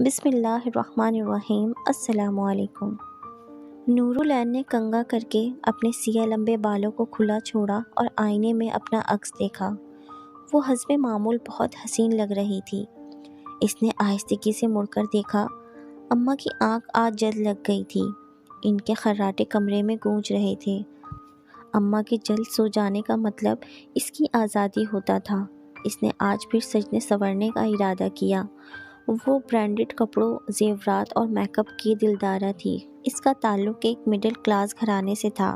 بسم اللہ الرحمن الرحیم۔ السلام علیکم۔ نورالعین نے کنگا کر کے اپنے سیاہ لمبے بالوں کو کھلا چھوڑا اور آئینے میں اپنا عکس دیکھا۔ وہ حسب معمول بہت حسین لگ رہی تھی۔ اس نے آہستگی سے مڑ کر دیکھا۔ اماں کی آنکھ آج جلد لگ گئی تھی۔ ان کے خراٹے کمرے میں گونج رہے تھے۔ اماں کے جلد سو جانے کا مطلب اس کی آزادی ہوتا تھا۔ اس نے آج پھر سجنے سنورنے کا ارادہ کیا۔ وہ برانڈڈ کپڑوں، زیورات اور میک اپ کی دلدارہ تھی۔ اس کا تعلق ایک مڈل کلاس گھرانے سے تھا۔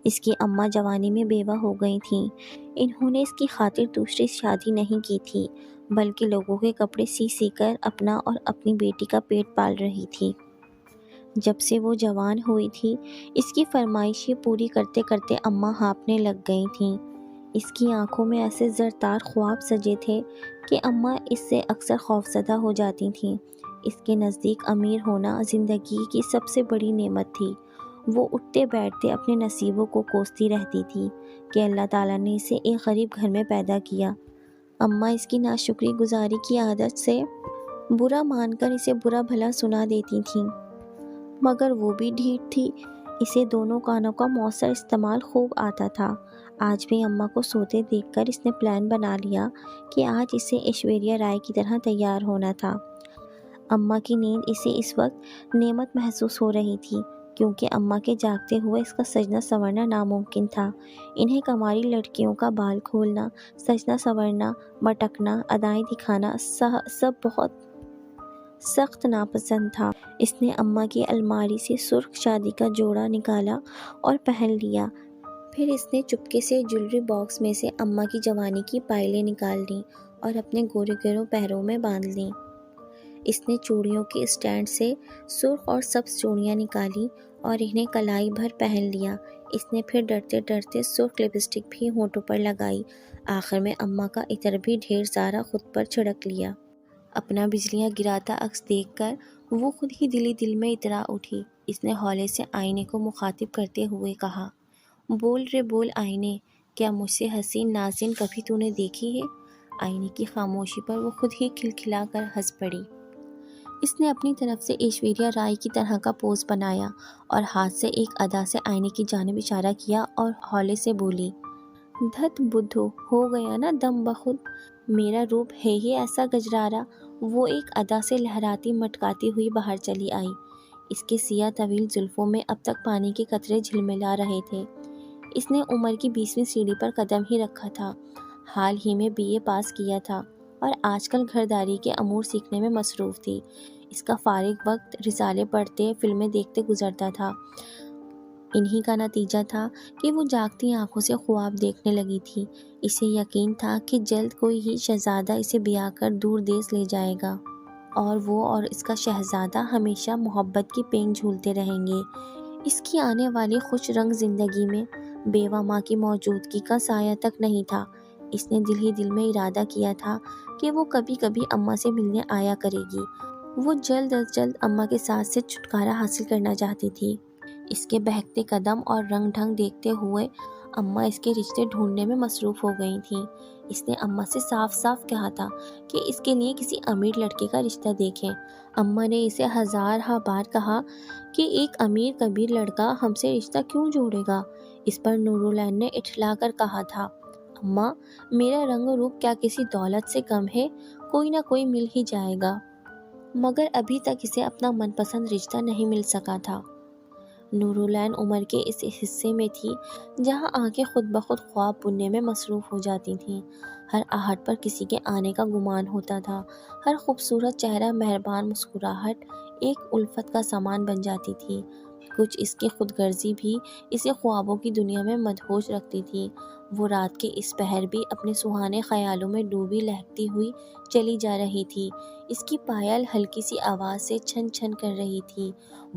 اس کی اماں جوانی میں بیوہ ہو گئی تھیں۔ انہوں نے اس کی خاطر دوسری شادی نہیں کی تھی، بلکہ لوگوں کے کپڑے سی سی کر اپنا اور اپنی بیٹی کا پیٹ پال رہی تھی۔ جب سے وہ جوان ہوئی تھی، اس کی فرمائشیں پوری کرتے کرتے اماں ہانپنے لگ گئی تھیں۔ اس کی آنکھوں میں ایسے زرتار خواب سجے تھے کہ اماں اس سے اکثر خوفزدہ ہو جاتی تھیں۔ اس کے نزدیک امیر ہونا زندگی کی سب سے بڑی نعمت تھی۔ وہ اٹھتے بیٹھتے اپنے نصیبوں کو کوستی رہتی تھی کہ اللہ تعالیٰ نے اسے ایک غریب گھر میں پیدا کیا۔ اماں اس کی ناشکری گزاری کی عادت سے برا مان کر اسے برا بھلا سنا دیتی تھیں، مگر وہ بھی ڈھیٹ تھی۔ اسے دونوں کانوں کا مؤثر استعمال خوب آتا تھا۔ آج بھی اماں کو سوتے دیکھ کر اس نے پلان بنا لیا کہ آج اسے ایشوریہ رائے کی طرح تیار ہونا تھا۔ اماں کی نیند اسے اس وقت نعمت محسوس ہو رہی تھی، کیونکہ اماں کے جاگتے ہوئے اس کا سجنا سنورنا ناممکن تھا۔ انہیں کماری لڑکیوں کا بال کھولنا، سجنا سنورنا، مٹکنا، ادائیں دکھانا سب بہت سخت ناپسند تھا۔ اس نے اماں کی الماری سے سرخ شادی کا جوڑا نکالا اور پہن لیا۔ پھر اس نے چپکے سے جیولری باکس میں سے اماں کی جوانی کی پائلیں نکال لیں اور اپنے گورے گورے پیروں میں باندھ لیں۔ اس نے چوڑیوں کے اسٹینڈ سے سرخ اور سبز چوڑیاں نکالی اور انہیں کلائی بھر پہن لیا۔ اس نے پھر ڈرتے ڈرتے سرخ لپسٹک بھی ہونٹوں پر لگائی۔ آخر میں اماں کا عطر بھی ڈھیر سارا خود پر چھڑک لیا۔ اپنا بجلیاں گراتا عکس دیکھ کر وہ خود ہی دل میں اترا اٹھی۔ اس نے ہولے سے آئینے کو مخاطب کرتے ہوئے کہا، بول رے بول آئینے، کیا مجھ سے حسین ناظرین کبھی تو نے دیکھی ہے؟ آئینے کی خاموشی پر وہ خود ہی کھلکھلا کر ہنس پڑی۔ اس نے اپنی طرف سے ایشوریہ رائے کی طرح کا پوز بنایا اور ہاتھ سے ایک ادا سے آئینے کی جانب اشارہ کیا اور ہولے سے بولی، دھت بدھو، ہو گیا نا دم بخود، میرا روپ ہے ہی ایسا گجرارا۔ وہ ایک ادا سے لہراتی مٹکاتی ہوئی باہر چلی آئی۔ اس کے سیاہ طویل زلفوں میں اب تک پانی کے قطرے جھلملا رہے تھے۔ اس نے عمر کی 20ویں سیڑھی پر قدم ہی رکھا تھا۔ حال ہی میں BA پاس کیا تھا اور آج کل گھرداری کے امور سیکھنے میں مصروف تھی۔ اس کا فارغ وقت رسالے پڑھتے، فلمیں دیکھتے گزرتا تھا۔ انہی کا نتیجہ تھا کہ وہ جاگتی آنکھوں سے خواب دیکھنے لگی تھی۔ اسے یقین تھا کہ جلد کوئی ہی شہزادہ اسے بیاہ کر دور دیس لے جائے گا اور وہ اور اس کا شہزادہ ہمیشہ محبت کی پینگ جھولتے رہیں گے۔ اس کی آنے والی خوش رنگ زندگی میں بیوہ ماں کی موجودگی کا سایہ تک نہیں تھا۔ اس نے دل ہی دل میں ارادہ کیا تھا کہ وہ کبھی کبھی اماں سے ملنے آیا کرے گی۔ وہ جلد از جلد اماں کے ساتھ سے چھٹکارا حاصل کرنا چاہتی تھی۔ اس کے بہکتے قدم اور رنگ ڈھنگ دیکھتے ہوئے اماں اس کے رشتے ڈھونڈنے میں مصروف ہو گئی تھیں۔ اس نے اماں سے صاف صاف کہا تھا کہ اس کے لیے کسی امیر لڑکے کا رشتہ دیکھیں۔ اماں نے اسے ہزارہا بار کہا کہ ایک امیر کبیر لڑکا ہم سے رشتہ کیوں جوڑے گا؟ اس پر نورالعین نے اٹھلا کر کہا تھا، اماں، میرا رنگ و روپ کیا کسی دولت سے کم ہے؟ کوئی نہ کوئی مل ہی جائے گا۔ مگر ابھی تک اسے اپنا من پسند رشتہ نہیں مل سکا تھا۔ نورالعین عمر کے اس حصے میں تھی جہاں آنکھیں خود بخود خواب بننے میں مصروف ہو جاتی تھیں۔ ہر آہٹ پر کسی کے آنے کا گمان ہوتا تھا۔ ہر خوبصورت چہرہ مہربان مسکراہٹ ایک الفت کا سامان بن جاتی تھی۔ کچھ اس کی خود غرضی بھی اسے خوابوں کی دنیا میں مدہوش رکھتی تھی۔ وہ رات کے اس پہر بھی اپنے سہانے خیالوں میں ڈوبی لہکتی ہوئی چلی جا رہی تھی۔ اس کی پائل ہلکی سی آواز سے چھن چھن کر رہی تھی۔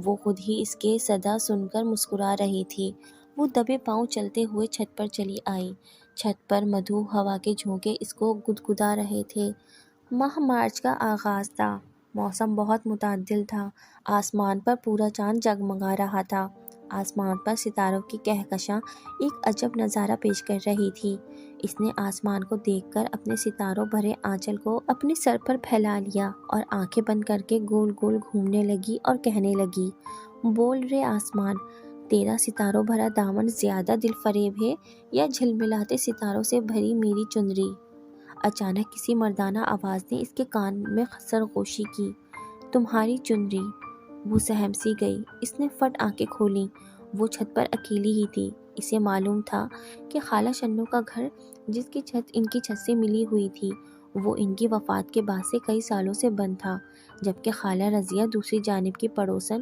وہ خود ہی اس کے صدا سن کر مسکرا رہی تھی۔ وہ دبے پاؤں چلتے ہوئے چھت پر چلی آئی۔ چھت پر مدھو ہوا کے جھونکے اس کو گدگدا رہے تھے۔ ماہ مارچ کا آغاز تھا۔ موسم بہت معتدل تھا۔ آسمان پر پورا چاند جگمگا رہا تھا۔ آسمان پر ستاروں کی کہکشاں ایک عجب نظارہ پیش کر رہی تھی۔ اس نے آسمان کو دیکھ کر اپنے ستاروں بھرے آنچل کو اپنے سر پر پھیلا لیا اور آنکھیں بند کر کے گول گول گھومنے لگی اور کہنے لگی، بول رے آسمان، تیرا ستاروں بھرا دامن زیادہ دل فریب ہے یا جھلملاتے ستاروں سے بھری میری چنری؟ اچانک کسی مردانہ آواز نے اس کے کان میں سرگوشی کی، تمہاری چنری۔ وہ سہم سی گئی۔ اس نے فٹ آنکھیں کھولیں۔ وہ چھت پر اکیلی ہی تھی۔ اسے معلوم تھا کہ خالہ شنو کا گھر جس کی چھت ان کی چھت سے ملی ہوئی تھی وہ ان کی وفات کے بعد سے کئی سالوں سے بند تھا، جبکہ خالہ رضیہ دوسری جانب کی پڑوسن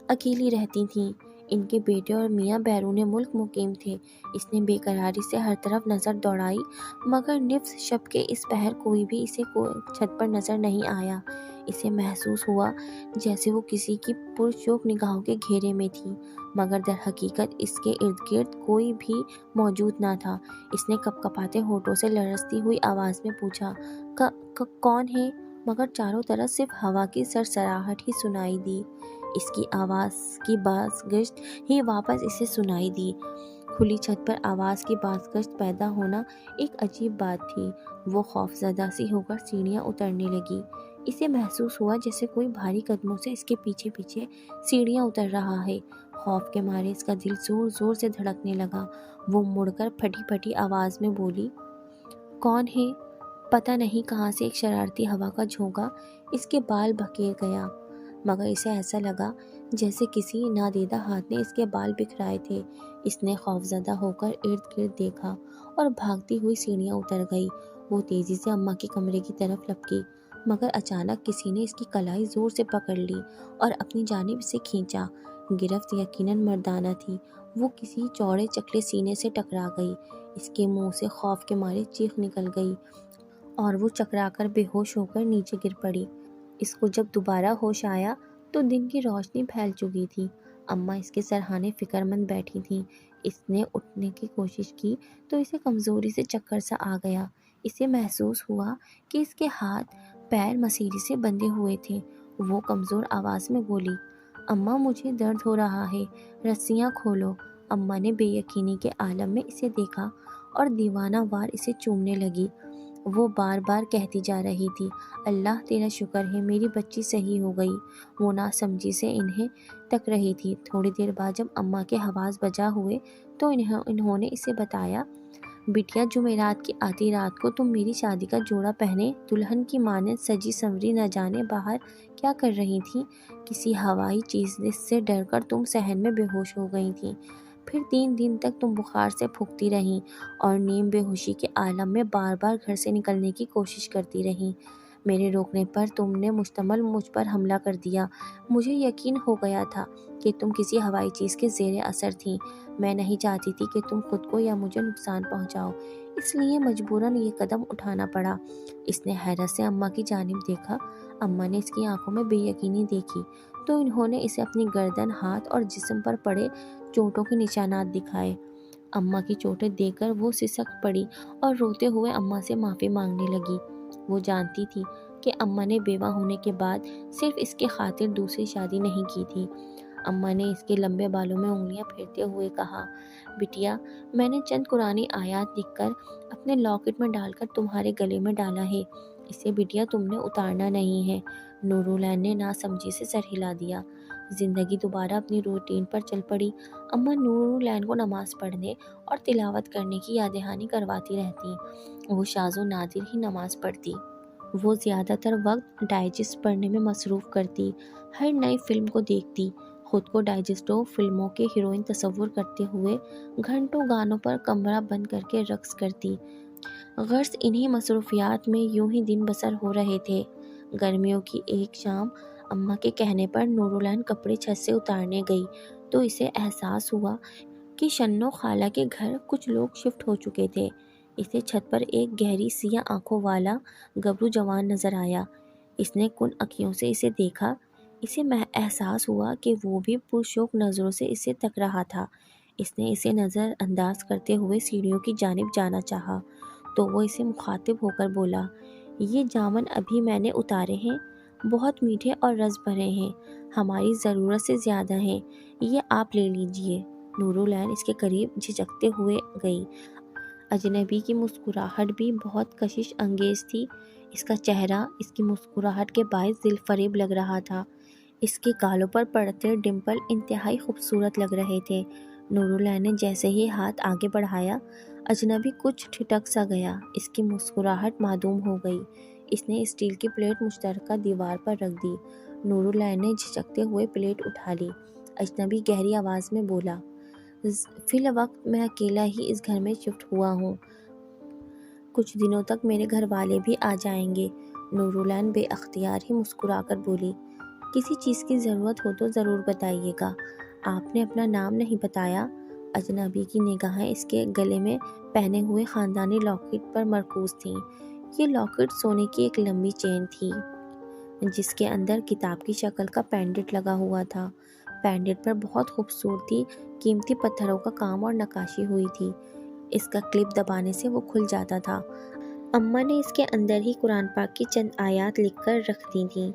اکیلی رہتی تھیں۔ ان کے بیٹے اور میاں بیرون ملک مقیم تھے۔ اس نے بے قراری سے ہر طرف نظر دوڑائی مگر نصف شب کے اس پہر کوئی بھی اسے چھت پر نظر نہیں آیا۔ اسے محسوس ہوا جیسے وہ کسی کی پرشوق نگاہوں کے گھیرے میں تھی، مگر در حقیقت اس کے ارد گرد کوئی بھی موجود نہ تھا۔ اس نے کپکپاتے ہونٹوں سے لرزتی ہوئی آواز میں پوچھا، کون ہے؟ مگر چاروں طرف صرف ہوا کی سرسراہٹ ہی سنائی دی۔ اس کی آواز کی بازگشت ہی واپس اسے سنائی دی۔ کھلی چھت پر آواز کی بازگشت پیدا ہونا ایک عجیب بات تھی۔ وہ خوفزدہ سی ہو کر سیڑھیاں اترنے لگی۔ اسے محسوس ہوا جیسے کوئی بھاری قدموں سے اس کے پیچھے پیچھے سیڑھیاں اتر رہا ہے۔ خوف کے مارے اس کا دل زور زور سے دھڑکنے لگا۔ وہ مڑ کر پھٹی پھٹی آواز میں بولی، کون ہے؟ پتہ نہیں کہاں سے ایک شرارتی ہوا کا جھونکا اس کے بال بکھیر گیا، مگر اسے ایسا لگا جیسے کسی نادیدہ ہاتھ نے اس کے بال بکھرائے تھے۔ اس نے خوفزدہ ہو کر ارد گرد دیکھا اور بھاگتی ہوئی سیڑھیاں اتر گئی۔ وہ تیزی سے اماں کے کمرے کی طرف لپکی، مگر اچانک کسی نے اس کی کلائی زور سے پکڑ لی اور اپنی جانب سے کھینچا۔ گرفت یقیناً مردانہ تھی۔ وہ کسی چوڑے چکلے سینے سے ٹکرا گئی۔ اس کے منہ سے خوف کے مارے چیخ نکل گئی اور وہ چکرا کر بے ہوش ہو کر نیچے گر پڑی۔ اس کو جب دوبارہ ہوش آیا تو دن کی روشنی پھیل چکی تھی۔ اماں اس کے سرہانے فکر مند بیٹھی تھیں۔ اس نے اٹھنے کی کوشش کی تو اسے کمزوری سے چکر سا آ گیا۔ اسے محسوس ہوا کہ اس کے ہاتھ پیر مسیری سے بندھے ہوئے تھے۔ وہ کمزور آواز میں بولی، اماں مجھے درد ہو رہا ہے، رسیاں کھولو۔ اماں نے بے یقینی کے عالم میں اسے دیکھا اور دیوانہ وار اسے چومنے لگی۔ وہ بار بار کہتی جا رہی تھی، اللہ تیرا شکر ہے میری بچی صحیح ہو گئی۔ وہ ناسمجھی سے انہیں تک رہی تھی۔ تھوڑی دیر بعد جب اماں کے حواس بجا ہوئے تو انہوں نے اسے بتایا، بٹیا جمعرات کی آدھی رات کو تم میری شادی کا جوڑا پہنے دلہن کی مانند سجی سنوری نہ جانے باہر کیا کر رہی تھی؟ کسی ہوائی چیز سے ڈر کر تم صحن میں بے ہوش ہو گئی تھی۔ پھر 3 دن تک تم بخار سے پھونکتی رہیں اور نیم بے ہوشی کے عالم میں بار بار گھر سے نکلنے کی کوشش کرتی رہیں۔ میرے روکنے پر تم نے مشتمل مجھ پر حملہ کر دیا۔ مجھے یقین ہو گیا تھا کہ تم کسی ہوائی چیز کے زیر اثر تھیں۔ میں نہیں چاہتی تھی کہ تم خود کو یا مجھے نقصان پہنچاؤ، اس لیے مجبوراً یہ قدم اٹھانا پڑا۔ اس نے حیرت سے اماں کی جانب دیکھا۔ اماں نے اس کی آنکھوں میں بے یقینی دیکھی تو انہوں نے اسے اپنی گردن، ہاتھ اور جسم پر پڑے چوٹوں کے نشانات دکھائے۔ اماں کی چوٹیں دیکھ کر وہ سسک پڑی اور روتے ہوئے اماں سے معافی مانگنے لگی۔ وہ جانتی تھی کہ اماں نے بیوہ ہونے کے بعد صرف اس کے خاطر دوسری شادی نہیں کی تھی۔ اماں نے اس کے لمبے بالوں میں انگلیاں پھیرتے ہوئے کہا، بٹیا میں نے چند قرآنی آیات لکھ کر اپنے لاکٹ میں ڈال کر تمہارے گلے میں ڈالا ہے، اسے بٹیا تم نے اتارنا نہیں ہے۔ نورالعین نے ناسمجھی سے سر ہلا دیا۔ زندگی دوبارہ اپنی روٹین پر چل پڑی۔ اماں نورالعین کو نماز پڑھنے اور تلاوت کرنے کی یاد دہانی کرواتی رہتی۔ وہ شاذ و نادر ہی نماز پڑھتی۔ وہ زیادہ تر وقت ڈائجسٹ پڑھنے میں مصروف کرتی، ہر نئی فلم کو دیکھتی، خود کو ڈائجسٹوں فلموں کے ہیروئن تصور کرتے ہوئے گھنٹوں گانوں پر کمرہ بند کر کے رقص کرتی۔ غرض انہی مصروفیات میں یوں ہی دن بسر ہو رہے تھے۔ گرمیوں کی ایک شام اماں کے کہنے پر نورالعین کپڑے چھت سے اتارنے گئی تو اسے احساس ہوا کہ شنو خالہ کے گھر کچھ لوگ شفٹ ہو چکے تھے۔ اسے چھت پر ایک گہری سیاہ آنکھوں والا گبرو جوان نظر آیا۔ اس نے کن انکھیوں سے اسے دیکھا۔ اسے احساس ہوا کہ وہ بھی پرشوق نظروں سے اسے تک رہا تھا۔ اس نے اسے نظر انداز کرتے ہوئے سیڑھیوں کی جانب جانا چاہا تو وہ اسے مخاطب ہو کر بولا، یہ جامن ابھی میں نے اتارے ہیں، بہت میٹھے اور رس بھرے ہیں، ہماری ضرورت سے زیادہ ہیں، یہ آپ لے لیجئے۔ نورالعین اس کے قریب جھجکتے ہوئے گئی۔ اجنبی کی مسکراہٹ بھی بہت کشش انگیز تھی۔ اس کا چہرہ اس کی مسکراہٹ کے باعث دل فریب لگ رہا تھا۔ اس کے گالوں پر پڑتے ڈمپل انتہائی خوبصورت لگ رہے تھے۔ نورالعین نے جیسے ہی ہاتھ آگے بڑھایا، اجنبی کچھ ٹھٹک سا گیا، اس کی مسکراہٹ معدوم ہو گئی۔ اس نے اسٹیل کی پلیٹ مشترکہ دیوار پر رکھ دی۔ نورالعین نے جھجکتے ہوئے پلیٹ اٹھا لی۔ اجنبی گہری آواز میں بولا، فی الوقت میں اکیلا ہی اس گھر میں شفٹ ہوا ہوں، کچھ دنوں تک میرے گھر والے بھی آ جائیں گے۔ نورالعین بے اختیار ہی مسکرا کر بولی، کسی چیز کی ضرورت ہو تو ضرور بتائیے گا، آپ نے اپنا نام نہیں بتایا۔ اجنبی کی نگاہیں اس کے گلے میں پہنے ہوئے خاندانی لاکٹ پر مرکوز تھیں۔ یہ لاکٹ سونے کی ایک لمبی چین تھی جس کے اندر کتاب کی شکل کا پینڈنٹ لگا ہوا تھا۔ پینڈنٹ پر بہت خوبصورتی قیمتی پتھروں کا کام اور نقاشی ہوئی تھی۔ اس کا کلپ دبانے سے وہ کھل جاتا تھا۔ اماں نے اس کے اندر ہی قرآن پاک کی چند آیات لکھ کر رکھ دی تھیں۔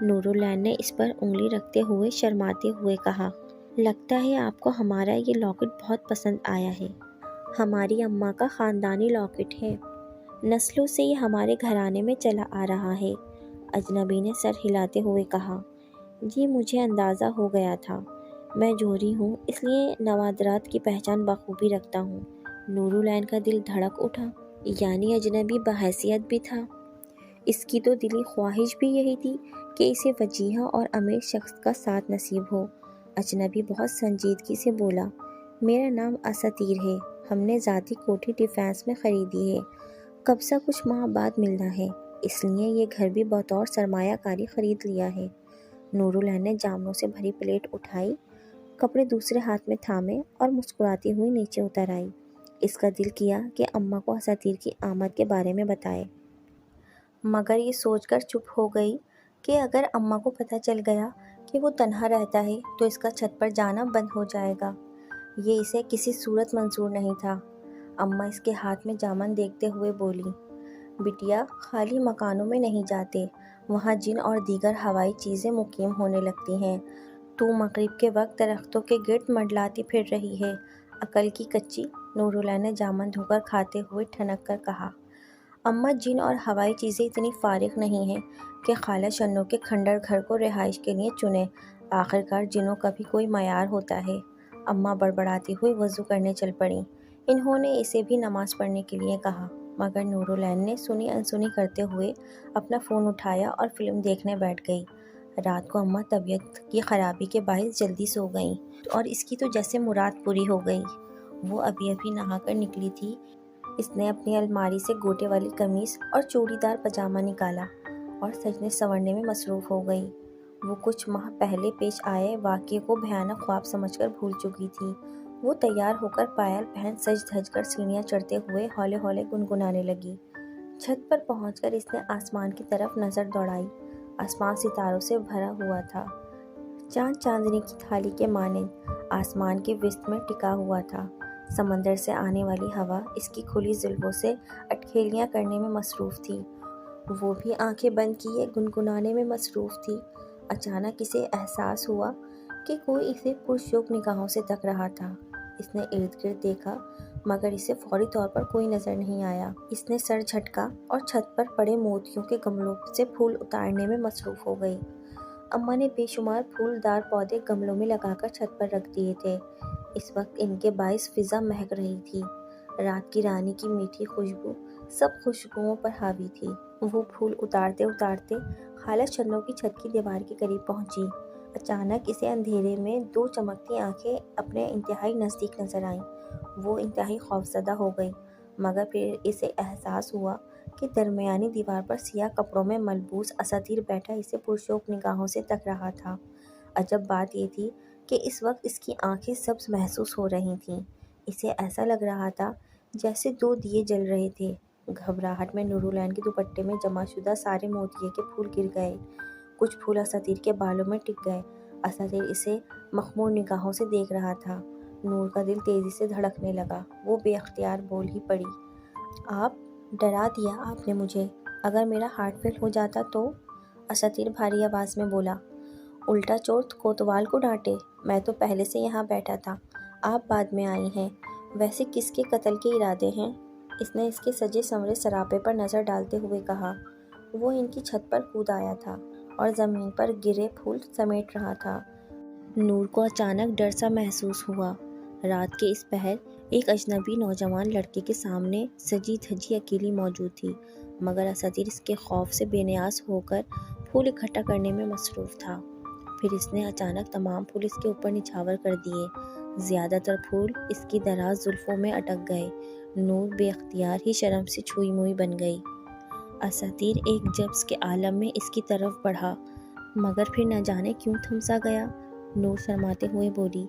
نورالعین نے اس پر انگلی رکھتے ہوئے شرماتے ہوئے کہا، لگتا ہے آپ کو ہمارا یہ لاکٹ بہت پسند آیا ہے۔ ہماری اماں کا خاندانی لاکٹ ہے، نسلوں سے یہ ہمارے گھرانے میں چلا آ رہا ہے۔ اجنبی نے سر ہلاتے ہوئے کہا، جی مجھے اندازہ ہو گیا تھا، میں جوہری ہوں، اس لیے نوادرات کی پہچان بخوبی رکھتا ہوں۔ نورالعین کا دل دھڑک اٹھا، یعنی اجنبی باحیثیت بھی تھا۔ اس کی تو دلی خواہش بھی یہی تھی کہ اسے وجیہہ اور امیر شخص کا ساتھ نصیب ہو۔ اجنبی بہت سنجیدگی سے بولا، میرا نام اساطیر ہے، ہم نے ذاتی کوٹھی ڈیفینس میں خریدی ہے، قبضہ کچھ ماہ بعد ملنا ہے، اس لیے یہ گھر بھی بطور سرمایہ کاری خرید لیا ہے۔ نورالعین نے جامنوں سے بھری پلیٹ اٹھائی، کپڑے دوسرے ہاتھ میں تھامے اور مسکراتی ہوئی نیچے اتر آئی۔ اس کا دل کیا کہ اماں کو اساطیر کی آمد کے بارے میں بتائے، مگر یہ سوچ کر چپ ہو گئی کہ اگر اماں کو پتہ چل گیا کہ وہ تنہا رہتا ہے تو اس کا چھت پر جانا بند ہو جائے گا۔ یہ اسے کسی صورت منظور نہیں تھا۔ اماں اس کے ہاتھ میں جامن دیکھتے ہوئے بولی، بٹیا خالی مکانوں میں نہیں جاتے، وہاں جن اور دیگر ہوائی چیزیں مقیم ہونے لگتی ہیں۔ تو مغرب کے وقت درختوں کے گرد منڈلاتی پھر رہی ہے، عقل کی کچی۔ نورالعین نے جامن دھو کر کھاتے ہوئے ٹھنک کر کہا، اماں جن اور ہوائی چیزیں اتنی فارغ نہیں ہیں کہ خالہ شنو کے کھنڈر گھر کو رہائش کے لیے چنیں، آخرکار جنوں کا بھی کوئی معیار ہوتا ہے۔ اماں بڑبڑاتی ہوئی وضو کرنے چل پڑیں۔ انہوں نے اسے بھی نماز پڑھنے کے لیے کہا، مگر نورالعین نے سنی انسنی کرتے ہوئے اپنا فون اٹھایا اور فلم دیکھنے بیٹھ گئی۔ رات کو اماں طبیعت کی خرابی کے باعث جلدی سو گئیں اور اس کی تو جیسے مراد پوری ہو گئی۔ وہ ابھی ابھی نہا کر نکلی تھی۔ اس نے اپنی الماری سے گوٹے والی قمیص اور چوڑی دار پاجامہ نکالا اور سجنے سنورنے میں مصروف ہو گئی۔ وہ کچھ ماہ پہلے پیش آئے واقعے کو بھیانک خواب سمجھ کر بھول چکی تھی۔ وہ تیار ہو کر پائل پہن سج دھج کر سیڑھیاں چڑھتے ہوئے ہولے ہولے گنگنانے لگی۔ چھت پر پہنچ کر اس نے آسمان کی طرف نظر دوڑائی۔ آسمان ستاروں سے بھرا ہوا تھا، چاند چاندنی کی تھالی کے مانند آسمان کے وسط میں ٹکا ہوا تھا۔ سمندر سے آنے والی ہوا اس کی کھلی زلفوں سے اٹکھیلیاں کرنے میں مصروف تھی۔ وہ بھی آنکھیں بند کیے گنگنانے میں مصروف تھی۔ اچانک اسے احساس ہوا کہ کوئی اسے پرشوق نگاہوں سے تک رہا تھا۔ اس نے ارد گرد دیکھا مگر اسے فوری طور پر کوئی نظر نہیں آیا۔ اس نے سر جھٹکا اور چھت پر پڑے موتیوں کے گملوں سے پھول اتارنے میں مصروف ہو گئی۔ اماں نے بے شمار پھول دار پودے گملوں میں لگا کر چھت پر رکھ دیے تھے۔ اس وقت ان کے باعث فضا مہک رہی تھی۔ رات کی رانی کی میٹھی خوشبو سب خوشبوؤں پر حاوی تھی۔ وہ پھول اتارتے اتارتے خالہ شنو کی چھت کی دیوار کے قریب پہنچی۔ اچانک اسے اندھیرے میں دو چمکتی آنکھیں اپنے انتہائی نزدیک نظر آئیں۔ وہ انتہائی خوفزدہ ہو گئی، مگر پھر اسے احساس ہوا کہ درمیانی دیوار پر سیاہ کپڑوں میں ملبوس اساطیر بیٹھا اسے پرشوق نگاہوں سے تک رہا تھا۔ عجب بات یہ تھی کہ اس وقت اس کی آنکھیں سبز محسوس ہو رہی تھیں۔ اسے ایسا لگ رہا تھا جیسے دو دیے جل رہے تھے۔ گھبراہٹ میں نورالعین کے دوپٹے میں جمع شدہ سارے موتیے کے پھول گر گئے۔ کچھ پھول اساطیر کے بالوں میں ٹک گئے۔ اساطیر اسے مخمور نگاہوں سے دیکھ رہا تھا۔ نور کا دل تیزی سے دھڑکنے لگا۔ وہ بے اختیار بول ہی پڑی، آپ ڈرا دیا آپ نے مجھے، اگر میرا ہارٹ فیل ہو جاتا تو؟ اساتیر بھاری آواز میں بولا۔ الٹا چور کوتوال کو ڈانٹے، میں تو پہلے سے یہاں بیٹھا تھا، آپ بعد میں آئی ہیں۔ ویسے کس کے قتل کے ارادے ہیں؟ اس نے اس کے سجے سنورے سراپے پر نظر ڈالتے ہوئے کہا۔ وہ ان کی چھت پر کود آیا تھا اور زمین پر گرے پھول سمیٹ رہا تھا۔ نور کو اچانک ڈر سا محسوس ہوا۔ رات کے اس پہر ایک اجنبی نوجوان لڑکے کے سامنے سجی دھجی اکیلی موجود تھی، مگر اساتیر اس کے خوف سے بے نیاز ہو کر پھول اکٹھا کرنے میں مصروف تھا۔ پھر اس نے اچانک تمام پھول اس کے اوپر نچھاور کر دیے۔ زیادہ تر پھول اس کی دراز زلفوں میں اٹک گئے۔ نور بے اختیار ہی شرم سے چھوئی موئی بن گئی۔ اساتیر ایک جبس کے عالم میں اس کی طرف بڑھا، مگر پھر نہ جانے کیوں تھم سا گیا۔ نور شرماتے ہوئے بولی،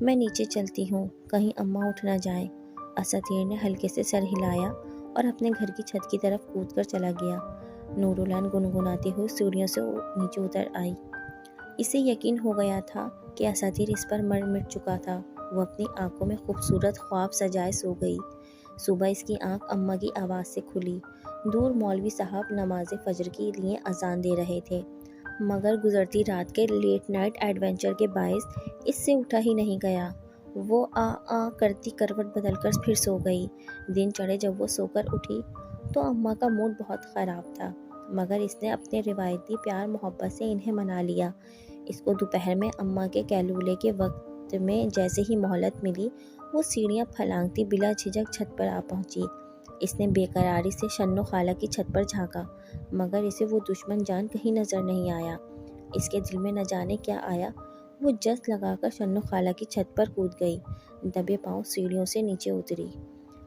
میں نیچے چلتی ہوں، کہیں اماں اٹھ نہ جائیں۔ اساتیر نے ہلکے سے سر ہلایا اور اپنے گھر کی چھت کی طرف کود کر چلا گیا۔ نورالعین گنگناتی ہوئی سیڑھیوں سے نیچے اتر آئی۔ اسے یقین ہو گیا تھا کہ اساتیر اس پر مر مٹ چکا تھا۔ وہ اپنی آنکھوں میں خوبصورت خواب سجائے سو گئی۔ صبح اس کی آنکھ اماں کی آواز سے کھلی۔ دور مولوی صاحب نماز فجر کے لیے اذان دے رہے تھے، مگر گزرتی رات کے لیٹ نائٹ ایڈونچر کے باعث اس سے اٹھا ہی نہیں گیا۔ وہ آ کرتی کروٹ بدل کر پھر سو گئی۔ دن چڑھے جب وہ سو کر اٹھی تو اماں کا موڈ بہت خراب تھا، مگر اس نے اپنے روایتی پیار محبت سے انہیں منا لیا۔ اس کو دوپہر میں اماں کے کیلولے کے وقت میں جیسے ہی مہلت ملی، وہ سیڑھیاں پھلانگتی بلا جھجک چھت پر آ پہنچی۔ اس نے بے قراری سے شنو خالہ کی چھت پر جھانکا، مگر اسے وہ دشمن جان کہیں نظر نہیں آیا۔ اس کے دل میں نہ جانے کیا آیا، وہ جست لگا کر شنو خالہ کی چھت پر کود گئی، دبے پاؤں سیڑھیوں سے نیچے اتری۔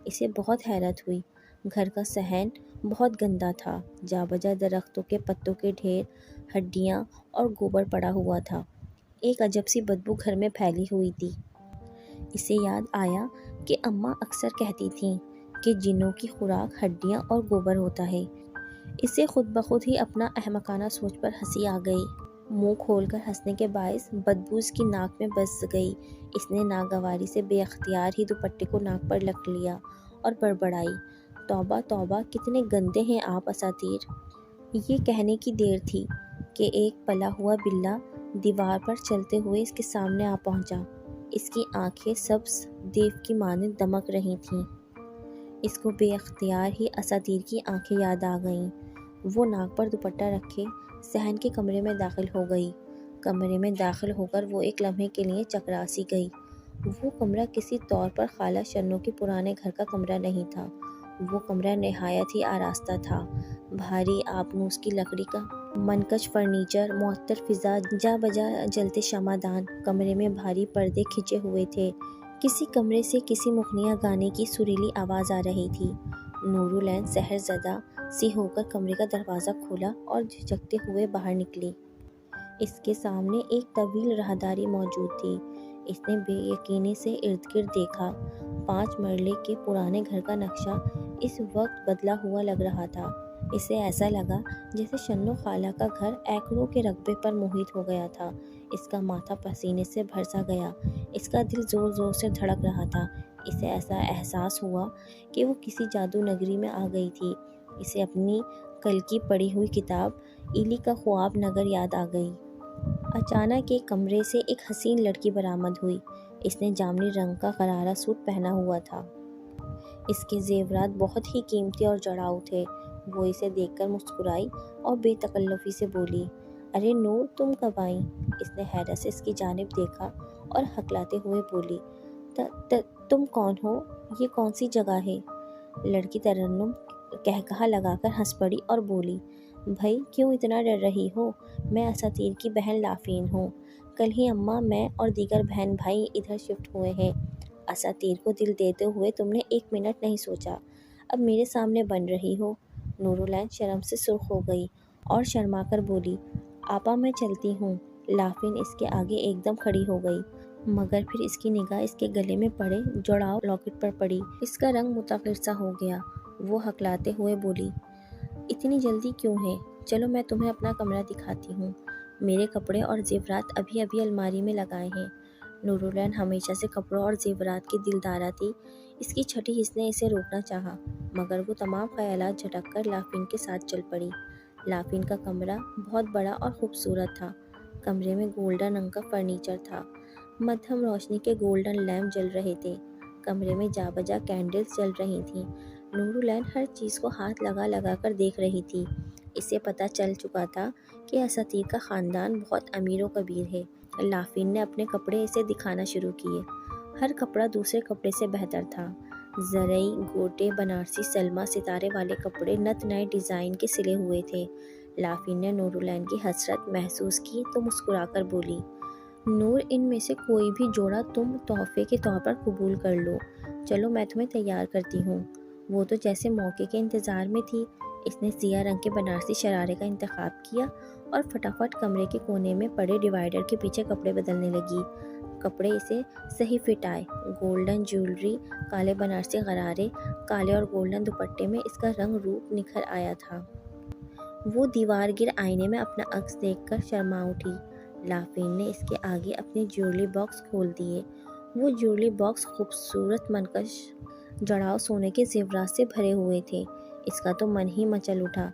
اسے بہت حیرت ہوئی۔ گھر کا صحن بہت گندا تھا، جا بجا درختوں کے پتوں کے ڈھیر، ہڈیاں اور گوبر پڑا ہوا تھا۔ ایک عجب سی بدبو گھر میں پھیلی ہوئی تھی۔ اسے یاد آیا کہ اماں اکثر کہتی تھیں کہ جنوں کی خوراک ہڈیاں اور گوبر ہوتا ہے۔ اسے خود بخود ہی اپنا احمقانہ سوچ پر ہنسی آ گئی۔ منہ کھول کر ہنسنے کے باعث بدبو اس کی ناک میں بس گئی۔ اس نے ناگواری سے بے اختیار ہی دوپٹے کو ناک پر رکھ لیا اور بڑبڑائی، توبہ توبہ کتنے گندے ہیں آپ اساتیر۔ یہ کہنے کی دیر تھی کہ ایک پلا ہوا بلّا دیوار پر چلتے ہوئے اس کے سامنے آ پہنچا۔ اس کی آنکھیں سبز دیو کی مانند دمک رہی تھیں۔ اس کو بے اختیار ہی اساتیر کی آنکھیں یاد آ گئیں۔ وہ ناک پر دوپٹہ رکھے صحن کے کمرے میں داخل ہو گئی۔ کمرے میں داخل ہو کر وہ ایک لمحے کے لیے چکرا سی گئی۔ وہ کمرہ کسی طور پر خالہ شنو کے پرانے گھر کا کمرہ نہیں تھا۔ وہ کمرہ نہایت ہی آراستہ تھا۔ بھاری آبنوس کی لکڑی کا منقش فرنیچر، معطر فضا، جا بجا جلتے شمعدان، کمرے میں بھاری پردے کھنچے ہوئے تھے۔ کسی کمرے سے کسی مغنیہ گانے کی سریلی آواز آ رہی تھی۔ نورالعین سحر زدہ سی ہو کر کمرے کا دروازہ کھولا اور جھجکتے ہوئے باہر نکلی۔ اس کے سامنے ایک طویل راہداری موجود تھی۔ اس نے بے یقینی سے ارد گرد دیکھا۔ 5 مرلے کے پرانے گھر کا نقشہ اس وقت بدلا ہوا لگ رہا تھا۔ اسے ایسا لگا جیسے شنو خالہ کا گھر اینکڑوں کے رقبے پر محیط ہو گیا تھا۔ اس کا ماتھا پسینے سے بھر سا گیا۔ اس کا دل زور زور سے دھڑک رہا تھا۔ اسے ایسا احساس ہوا کہ وہ کسی جادو نگری میں آ گئی تھی۔ اسے اپنی کل کی پڑھی ہوئی کتاب ایلی کا خواب نگر یاد آ گئی۔ اچانک ایک کمرے سے ایک حسین لڑکی برآمد ہوئی۔ اس نے جامنی رنگ کا غرارہ سوٹ پہنا ہوا تھا۔ اس کے زیورات بہت ہی قیمتی اور جڑاؤ تھے۔ وہ اسے دیکھ کر مسکرائی اور بے تکلفی سے بولی، ارے نور، تم کب آئیں؟ اس نے حیرت سے اس کی جانب دیکھا اور ہکلاتے ہوئے بولی، تم کون ہو؟ یہ کون سی جگہ ہے؟ لڑکی ترنم قہقہا لگا کر ہنس پڑی اور بولی، بھائی کیوں اتنا ڈر رہی ہو؟ میں اساتیر کی بہن لافین ہوں۔ کل ہی اماں، میں اور دیگر بہن بھائی ادھر شفٹ ہوئے ہیں۔ اساتیر کو دل دیتے ہوئے تم نے 1 منٹ نہیں سوچا، اب میرے سامنے بن رہی ہو۔ نورالعین شرم سے سرخ ہو گئی اور شرما کر بولی، آپا میں چلتی ہوں۔ لافین اس کے آگے ایک دم کھڑی ہو گئی، مگر پھر اس کی نگاہ اس کے گلے میں پڑے جڑاؤ لاکٹ پر پڑی۔ اس کا رنگ متغیر سا ہو گیا۔ وہ ہکلاتے ہوئے بولی، اتنی جلدی کیوں ہے؟ چلو میں تمہیں اپنا کمرہ دکھاتی ہوں۔ میرے کپڑے اور زیورات ابھی ابھی الماری میں لگائے ہیں۔ نورالعین ہمیشہ سے کپڑوں اور زیورات کی دلدارہ تھی۔ اس کی چھٹی حس نے اسے روکنا چاہا، مگر وہ تمام خیالات جھٹک کر لافین کے ساتھ چل پڑی۔ لافین کا کمرہ بہت بڑا اور خوبصورت تھا۔ کمرے میں گولڈن رنگ کا فرنیچر تھا۔ مدھم روشنی کے گولڈن لیمپ جل رہے تھے۔ کمرے میں جا بجا کینڈلز جل رہی تھیں۔ نورالعین ہر چیز کو ہاتھ لگا لگا کر دیکھ رہی تھی۔ اسے پتہ چل چکا تھا کہ اساتیر کا خاندان بہت امیر و کبیر ہے۔ لافین نے اپنے کپڑے اسے دکھانا شروع کیے۔ ہر کپڑا دوسرے کپڑے سے بہتر تھا۔ زرعی، گوٹے، بنارسی، سلما، ستارے والے کپڑے نت نئے ڈیزائن کے سلے ہوئے تھے۔ لافین نے نورالعین کی حسرت محسوس کی تو مسکرا کر بولی، نور، ان میں سے کوئی بھی جوڑا تم تحفے کے طور پر قبول کر لو۔ چلو میں تمہیں تیار کرتی ہوں۔ وہ تو جیسے موقع کے انتظار میں تھی۔ اس نے سیاہ رنگ کے بنارسی شرارے کا انتخاب کیا اور فٹافٹ کمرے کے کونے میں پڑے ڈیوائیڈر کے پیچھے کپڑے بدلنے لگی۔ کپڑے اسے صحیح فٹ آئے۔ گولڈن جیولری، کالے بنارسی غرارے، کالے اور گولڈن دوپٹے میں اس کا رنگ روپ نکھر آیا تھا۔ وہ دیوار گر آئینے میں اپنا عکس دیکھ کر شرما اٹھی۔ لافین نے اس کے آگے اپنے جیولری باکس کھول دیے۔ وہ جیولری باکس خوبصورت منقش جڑاؤ سونے کے زیورات سے بھرے ہوئے تھے۔ اس کا تو من ہی مچل اٹھا۔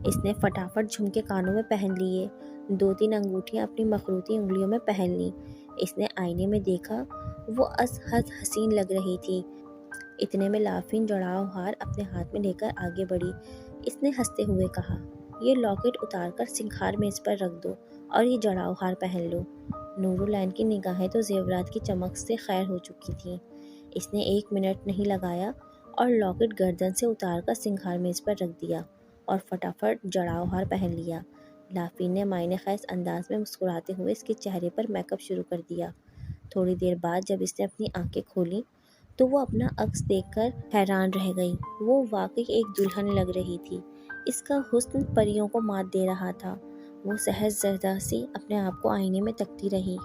اس نے فٹافٹ جھمکے کانوں میں پہن لیے۔ 2-3 انگوٹھیاں اپنی مخروطی انگلیوں میں پہن لیں۔ اس نے آئینے میں دیکھا، وہ از حد حسین لگ رہی تھی۔ اتنے میں لافین جڑاؤ ہار اپنے ہاتھ میں لے کر آگے بڑھی۔ اس نے ہنستے ہوئے کہا، یہ لاکٹ اتار کر سنگھار میز پر رکھ دو اور یہ جڑاؤ ہار پہن لو۔ نورالعین کی نگاہیں تو زیورات کی چمک سے خیر ہو چکی تھیں۔ اس نے 1 منٹ نہیں لگایا اور لاکٹ گردن سے اتار کر سنگھار میز پر رکھ دیا اور فٹافٹ جڑاؤ ہار پہن لیا۔ لافین نے معنی خیز انداز میں مسکراتے ہوئے اس کے چہرے پر میک اپ شروع کر دیا۔ تھوڑی دیر بعد جب اس نے اپنی آنکھیں کھولیں تو وہ اپنا عکس دیکھ کر حیران رہ گئی۔ وہ واقعی ایک دلہن لگ رہی تھی۔ اس کا حسن پریوں کو مات دے رہا تھا۔ وہ سہج زدہ سی اپنے آپ کو آئینے میں تکتی رہی۔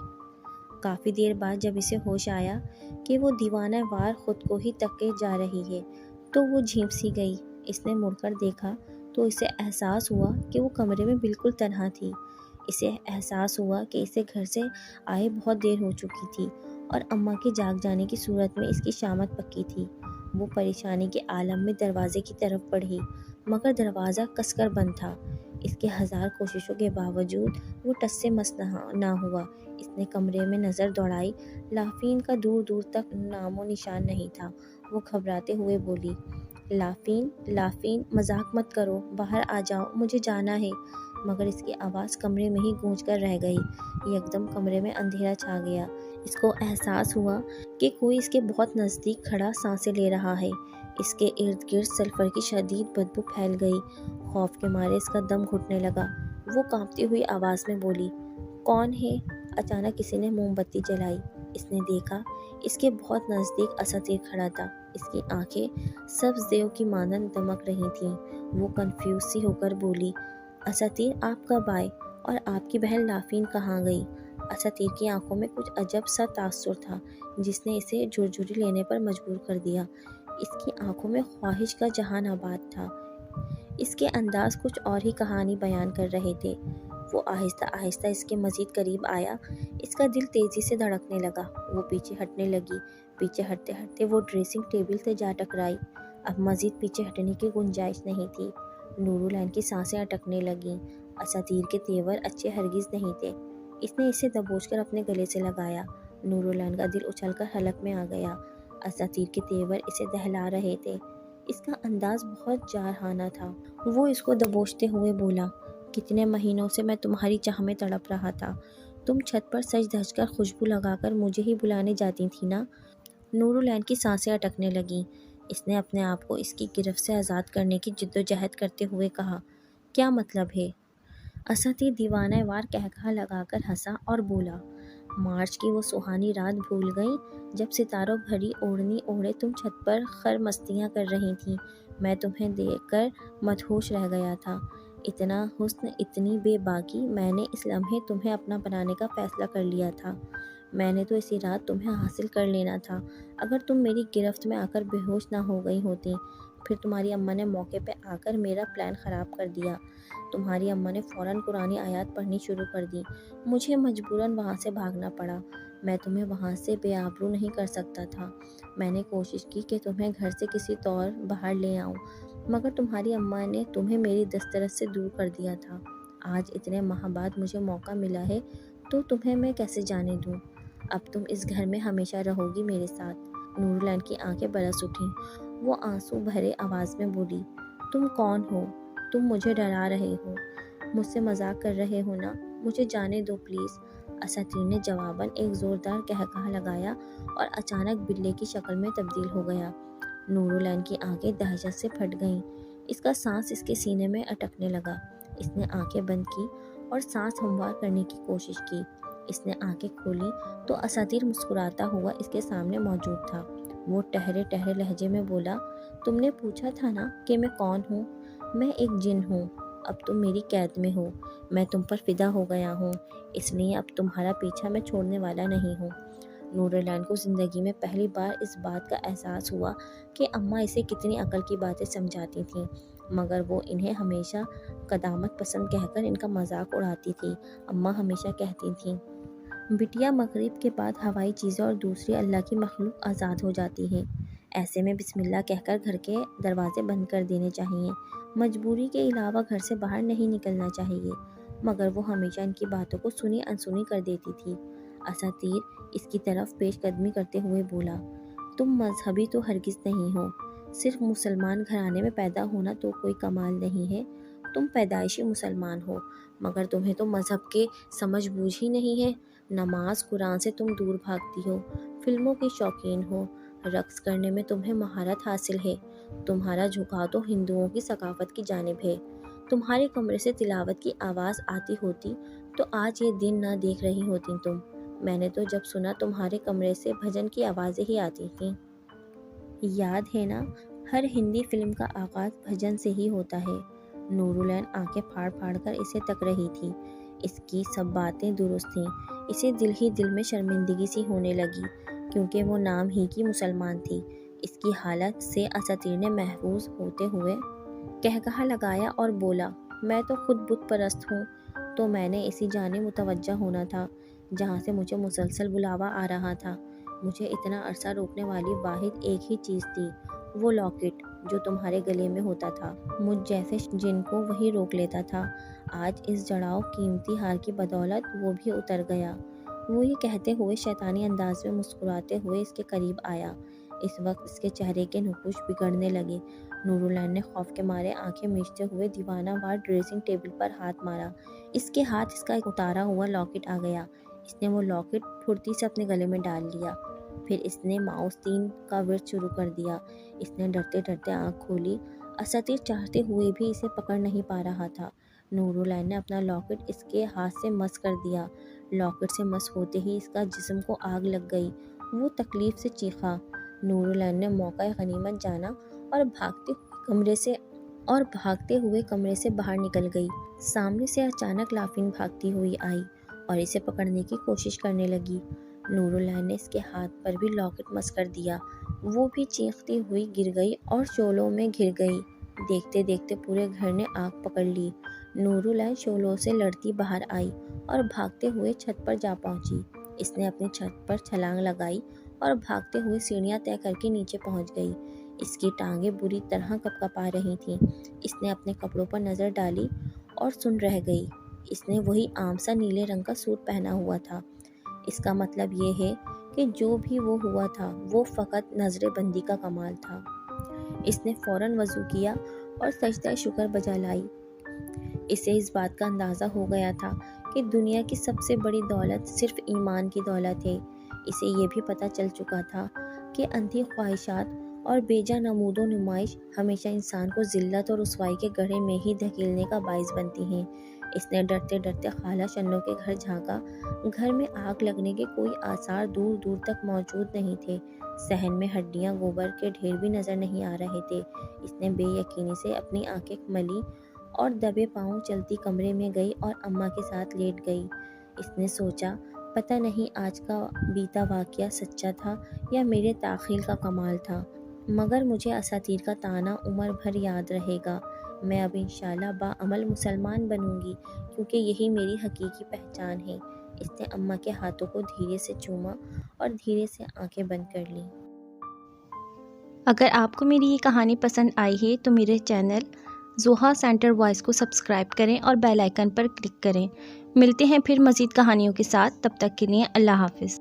کافی دیر بعد جب اسے ہوش آیا کہ وہ دیوانہ وار خود کو ہی تکے جا رہی ہے تو وہ جھیپ سی گئی۔ اس نے مڑ کر دیکھا تو اسے احساس ہوا کہ وہ کمرے میں بالکل تنہا تھی۔ اسے احساس ہوا کہ اسے گھر سے آئے بہت دیر ہو چکی تھی اور اماں کے جاگ جانے کی صورت میں اس کی شامت پکی تھی۔ وہ پریشانی کے عالم میں دروازے کی طرف بڑھی مگر دروازہ کس کر بند تھا۔ اس کے 1000 کوششوں کے باوجود وہ ٹس سے مس نہ ہوا۔ اس نے کمرے میں نظر دوڑائی۔ لافین کا دور دور تک نام و نشان نہیں تھا۔ وہ گھبراتے ہوئے بولی، لافین، لافین، مذاق مت کرو، باہر آ جاؤ، مجھے جانا ہے۔ مگر اس کی آواز کمرے میں ہی گونج کر رہ گئی۔ یکدم کمرے میں اندھیرا چھا گیا۔ اس کو احساس ہوا کہ کوئی اس کے بہت نزدیک کھڑا سانسیں لے رہا ہے۔ اس کے ارد گرد سلفر کی شدید بدبو پھیل گئی۔ خوف کے مارے اس کا دم گھٹنے لگا۔ وہ کانپتی ہوئی آواز میں بولی، کون ہے؟ اچانک کسی نے موم بتی جلائی۔ اس نے دیکھا اس کے بہت نزدیک اساتیر کھڑا تھا۔ اس کی آنکھیں سبز دیو کی مانند دمک رہی تھیں۔ وہ کنفیوز سی ہو کر بولی، اساتیر، آپ کب آئے اور آپ کی بہن لافین کہاں گئی؟ اساتیر کی آنکھوں میں کچھ عجب سا تاثر تھا جس نے اسے جھرجھری لینے پر مجبور کر دیا۔ اس کی آنکھوں میں خواہش کا جہان آباد تھا۔ اس کے انداز کچھ اور ہی کہانی بیان کر رہے تھے۔ وہ آہستہ آہستہ اس کے مزید قریب آیا۔ اس کا دل تیزی سے دھڑکنے لگا۔ وہ پیچھے ہٹنے لگی۔ پیچھے ہٹتے ہٹتے وہ ڈریسنگ ٹیبل سے جا ٹکرائی۔ اب مزید پیچھے ہٹنے کی گنجائش نہیں تھی۔ نورالعین کی سانسیں اٹکنے لگیں۔ اساتیر کے تیور اچھے ہرگز نہیں تھے۔ اس نے اسے دبوچ کر اپنے گلے سے لگایا۔ نورالعین کا دل اچھل کر حلق میں آ گیا۔ اساتیر کے تیور اسے دہلا رہے تھے۔ اس کا انداز بہت جارحانہ تھا۔ وہ اس کو دبوچتے ہوئے بولا، کتنے مہینوں سے میں تمہاری چاہ میں تڑپ رہا تھا۔ تم چھت پر سج دھج کر خوشبو لگا کر مجھے ہی بلانے جاتی تھی نا؟ نورالعین کی سانسیں اٹکنے لگیں۔ اس نے اپنے آپ کو اس کی گرفت سے آزاد کرنے کی جدوجہد کرتے ہوئے کہا، کیا مطلب ہے؟ اساتیر دیوانہ وار قہقہہ لگا کر ہنسا اور بولا، مارچ کی وہ سہانی رات بھول گئی جب ستاروں بھری اوڑھنی اوڑھے تم چھت پر خر مستیاں کر رہی تھی۔ میں تمہیں دیکھ کر مدہوش رہ گیا تھا۔ اتنا حسن، اتنی بے باکی، میں نے اس لمحے تمہیں اپنا بنانے کا فیصلہ کر لیا تھا۔ میں نے تو اسی رات تمہیں حاصل کر لینا تھا۔ اگر تم میری گرفت میں آ کر بے ہوش نہ ہو گئی ہوتی، پھر تمہاری اماں نے موقع پہ آ کر میرا پلان خراب کر دیا۔ تمہاری اماں نے فوراً قرآنی آیات پڑھنی شروع کر دی۔ مجھے مجبوراً وہاں سے بھاگنا پڑا۔ میں تمہیں وہاں سے بے آبرو نہیں کر سکتا تھا۔ میں نے کوشش کی کہ تمہیں گھر سے کسی طور باہر لے آؤں، مگر تمہاری اماں نے تمہیں میری دسترس سے دور کر دیا تھا۔ آج اتنے ماہ بعد مجھے موقع ملا ہے تو تمہیں میں کیسے جانے دوں؟ اب تم اس گھر میں ہمیشہ رہو گی میرے ساتھ۔ نور العین کی آنکھیں برس اٹھیں۔ وہ آنسو بھرے آواز میں بولی، تم کون ہو؟ تم مجھے ڈرا رہے ہو؟ مجھ سے مذاق کر رہے ہو نا؟ مجھے جانے دو پلیز۔ اساتیر نے جواباً ایک زوردار قہقہہ لگایا اور اچانک بلے کی شکل میں تبدیل ہو گیا۔ نور العین کی آنکھیں دہشت سے پھٹ گئیں۔ اس کا سانس اس کے سینے میں اٹکنے لگا۔ اس نے آنکھیں بند کی اور سانس ہموار کرنے کی کوشش کی۔ اس نے آنکھیں کھولی تو اساتیر مسکراتا ہوا اس کے سامنے موجود تھا۔ وہ ٹہرے ٹہرے لہجے میں بولا، تم نے پوچھا تھا نا کہ میں کون ہوں؟ میں ایک جن ہوں۔ اب تم میری قید میں ہو۔ میں تم پر فدا ہو گیا ہوں، اس لیے اب تمہارا پیچھا میں چھوڑنے والا نہیں ہوں۔ نور العین کو زندگی میں پہلی بار اس بات کا احساس ہوا کہ اماں اسے کتنی عقل کی باتیں سمجھاتی تھیں، مگر وہ انہیں ہمیشہ قدامت پسند کہہ کر ان کا مذاق اڑاتی تھی۔ اماں ہمیشہ کہتی تھیں، بٹیا مغرب کے بعد ہوائی چیزیں اور دوسری اللہ کی مخلوق آزاد ہو جاتی ہے۔ ایسے میں بسم اللہ کہہ کر گھر کے دروازے بند کر دینے چاہیے۔ مجبوری کے علاوہ گھر سے باہر نہیں نکلنا چاہیے۔ مگر وہ ہمیشہ ان کی باتوں کو سنی انسنی کر دیتی تھی۔ اساتیر اس کی طرف پیش قدمی کرتے ہوئے بولا، تم مذہبی تو ہرگز نہیں ہو۔ صرف مسلمان گھرانے میں پیدا ہونا تو کوئی کمال نہیں ہے۔ تم پیدائشی مسلمان ہو، مگر تمہیں تو مذہب کے سمجھ بوجھ ہی نہیں ہے۔ نماز قرآن سے تم دور بھاگتی ہو، فلموں کی شوقین ہو، رقص کرنے میں تمہیں مہارت حاصل ہے۔ تمہارا جھکاؤ تو ہندوؤں کی ثقافت کی جانب ہے۔ تمہارے کمرے سے تلاوت کی آواز آتی ہوتی تو آج یہ دن نہ دیکھ رہی ہوتی تم۔ میں نے تو جب سنا تمہارے کمرے سے بھجن کی آوازیں ہی آتی تھیں۔ یاد ہے نا، ہر ہندی فلم کا آغاز بھجن سے ہی ہوتا ہے۔ نور العین آنکھیں پھاڑ پھاڑ کر اسے تک رہی تھی۔ اس کی سب باتیں درست تھیں۔ اسے دل ہی دل میں شرمندگی سی ہونے لگی، کیونکہ وہ نام ہی کی مسلمان تھی۔ اس کی حالت سے اساتیر نے محفوظ ہوتے ہوئے قہقہہ لگایا اور بولا، میں تو خود بت پرست ہوں، تو میں نے اسی جانب متوجہ ہونا تھا جہاں سے مجھے مسلسل بلاوا آ رہا تھا۔ مجھے اتنا عرصہ روکنے والی واحد ایک ہی چیز تھی، وہ لاکٹ جو تمہارے گلے میں ہوتا تھا۔ مجھ جیسے جن کو وہی روک لیتا تھا۔ آج اس جڑاؤ قیمتی ہار کی بدولت وہ بھی اتر گیا۔ وہ یہ کہتے ہوئے شیطانی انداز میں مسکراتے ہوئے اس کے قریب آیا۔ اس وقت اس کے چہرے کے نقوش بگڑنے لگے۔ نور العین نے خوف کے مارے آنکھیں میچتے ہوئے دیوانہ وار ڈریسنگ ٹیبل پر ہاتھ مارا۔ اس کے ہاتھ اس کا اتارا ہوا لاکٹ آ گیا۔ اس نے وہ لاکٹ پھرتی سے اپنے گلے میں ڈال لیا۔ پھر اس نے ماؤس 3 کا ورد شروع کر دیا۔ اس نے ڈرتے ڈرتے آنکھ کھولی۔ اساتیر چاہتے ہوئے بھی اسے پکڑ نہیں پا رہا تھا۔ نور العین نے اپنا لاکٹ اس کے ہاتھ سے مس کر دیا۔ لاکٹ سے مس ہوتے ہی اس کا جسم کو آگ لگ گئی۔ وہ تکلیف سے چیخا۔ نور العین نے موقع غنیمت جانا اور بھاگتے ہوئے کمرے سے باہر نکل گئی۔ سامنے سے اچانک لافنگ بھاگتی ہوئی آئی اور اسے پکڑنے کی کوشش کرنے لگی۔ نور العین نے اس کے ہاتھ پر بھی لاکٹ مس کر دیا۔ وہ بھی چیختی ہوئی گر گئی اور شعلوں میں گر گئی۔ دیکھتے دیکھتے پورے گھر نے آگ پکڑ لی۔ نور العین شعلوں سے لڑتی باہر آئی اور بھاگتے ہوئے چھت پر جا پہنچی۔ اس نے اپنی چھت پر چھلانگ لگائی اور بھاگتے ہوئے سیڑھیاں طے کر کے نیچے پہنچ گئی۔ اس کی ٹانگیں بری طرح کپکپا رہی تھیں۔ اس نے اپنے کپڑوں پر نظر ڈالی اور سن رہ گئی۔ اس نے وہی عام سا نیلے رنگ کا سوٹ پہنا ہوا تھا۔ اس کا مطلب یہ ہے کہ جو بھی وہ ہوا تھا وہ فقط نظر بندی کا کمال تھا۔ اس نے فوراً وضو کیا اور سجدہ شکر بجا لائی۔ اسے اس بات کا اندازہ ہو گیا تھا کہ دنیا کی سب سے بڑی دولت صرف ایمان کی دولت ہے۔ اسے یہ بھی پتہ چل چکا تھا کہ اندھی خواہشات اور بیجا نمود و نمائش ہمیشہ انسان کو ذلت اور رسوائی کے گڑھے میں ہی دھکیلنے کا باعث بنتی ہیں۔ اس نے ڈرتے ڈرتے خالہ شنو کے گھر جھانکا۔ گھر میں آگ لگنے کے کوئی آثار دور دور تک موجود نہیں تھے۔ صحن میں ہڈیاں گوبر کے ڈھیر بھی نظر نہیں آ رہے تھے۔ اس نے بے یقینی سے اپنی آنکھیں ملی اور دبے پاؤں چلتی کمرے میں گئی اور اماں کے ساتھ لیٹ گئی۔ اس نے سوچا، پتہ نہیں آج کا بیتا واقعہ سچا تھا یا میرے تاخیل کا کمال تھا، مگر مجھے اساتیر کا طعنہ عمر بھر یاد رہے گا۔ میں اب انشاءاللہ باعمل مسلمان بنوں گی، کیونکہ یہی میری حقیقی پہچان ہے۔ اس نے اماں کے ہاتھوں کو دھیرے سے چوما اور دھیرے سے آنکھیں بند کر لیں۔ اگر آپ کو میری یہ کہانی پسند آئی ہے تو میرے چینل زوہا سینٹر وائس کو سبسکرائب کریں اور بیل آئیکن پر کلک کریں۔ ملتے ہیں پھر مزید کہانیوں کے ساتھ، تب تک کے لیے اللہ حافظ۔